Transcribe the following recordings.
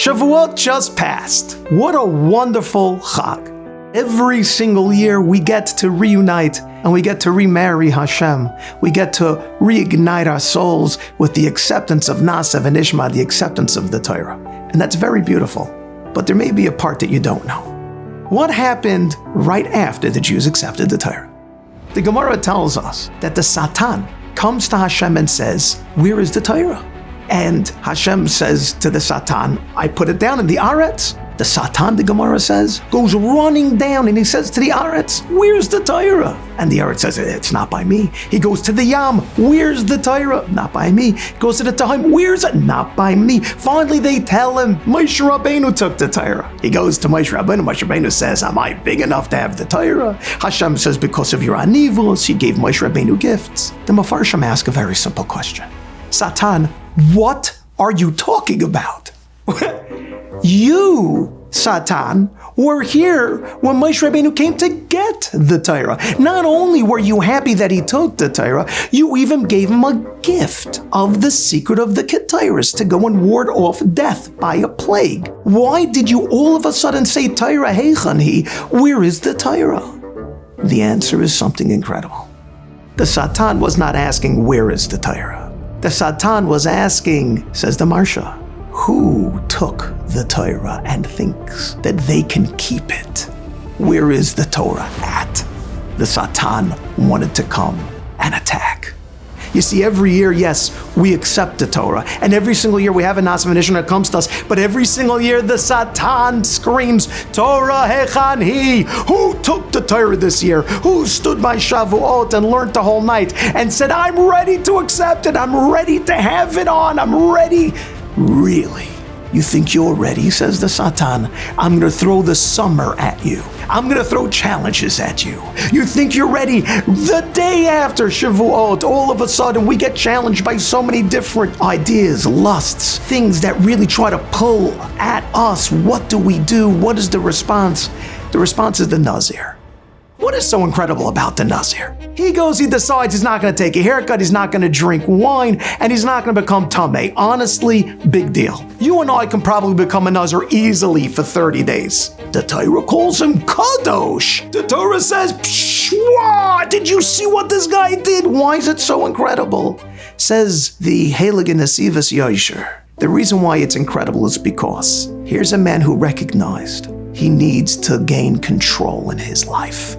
Shavuot just passed. What a wonderful Chag. Every single year we get to reunite and we get to remarry Hashem. We get to reignite our souls with the acceptance of Nasav and Ishma, the acceptance of the Torah. And that's very beautiful. But there may be a part that you don't know. What happened right after the Jews accepted the Torah? The Gemara tells us that the Satan comes to Hashem and says, "Where is the Torah?" And Hashem says to the Satan, "I put it down in the Aretz." The Satan, the Gemara says, goes running down and he says to the Aretz, "Where's the Torah?" And the Aretz says, "It's not by me." He goes to the Yam, "Where's the Torah?" "Not by me." He goes to the Tehom, "Where's it?" "Not by me." Finally, they tell him, Moshe Rabbeinu took the Torah. He goes to Moshe Rabbeinu. Moshe Rabbeinu says, "Am I big enough to have the Torah?" Hashem says, "Because of your anivus, he gave Moshe Rabbeinu gifts." The Mefarshim ask a very simple question. Satan, what are you talking about? You, Satan, were here when Moshe Rabbeinu came to get the Torah. Not only were you happy that he took the Torah, you even gave him a gift of the secret of the Ketairos to go and ward off death by a plague. Why did you all of a sudden say, "Torah heichani"? Where is the Torah? The answer is something incredible. The Satan was not asking, "Where is the Torah?" The Satan was asking, says the Marsha, who took the Torah and thinks that they can keep it? Where is the Torah at? The Satan wanted to come and attack. You see, every year, yes, we accept the Torah, and every single year we have a Nasav and Ishma that comes to us, but every single year the Satan screams, "Torah hechan hi." Who took the Torah this year? Who stood by Shavuot and learned the whole night and said, "I'm ready to accept it, I'm ready to have it on, I'm ready"? Really? You think you're ready, says the Satan? I'm going to throw the summer at you. I'm going to throw challenges at you. You think you're ready? The day after Shavuot, all of a sudden we get challenged by so many different ideas, lusts, things that really try to pull at us. What do we do? What is the response? The response is the Nazir. What is so incredible about the Nazir? He decides he's not going to take a haircut, he's not going to drink wine, and he's not going to become Tameh. Honestly, big deal. You and I can probably become a Nazir easily for 30 days. The Torah calls him Kadosh. The Torah says, "Pshwa, did you see what this guy did? Why is it so incredible?" Says the Heilige Nesivos Yosher. The reason why it's incredible is because here's a man who recognized he needs to gain control in his life.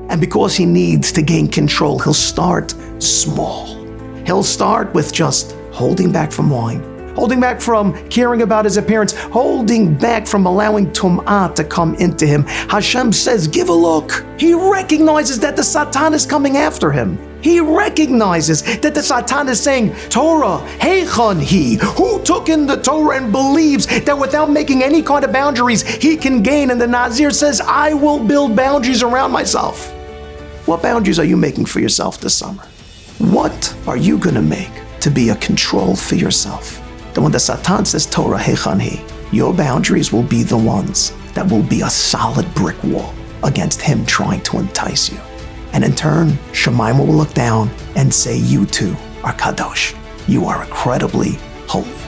And because he needs to gain control, he'll start small. He'll start with just holding back from wine, holding back from caring about his appearance, holding back from allowing tum'ah to come into him. Hashem says, "Give a look." He recognizes that the Satan is coming after him. He recognizes that the Satan is saying, "Torah, heichon hi." Who took in the Torah and believes that without making any kind of boundaries, he can gain? And the Nazir says, "I will build boundaries around myself." What boundaries are you making for yourself this summer? What are you going to make to be a control for yourself? That when the Satan says, "Torah heichon hi," your boundaries will be the ones that will be a solid brick wall against him trying to entice you. And in turn, Shemaim will look down and say, "You too are Kadosh. You are incredibly holy."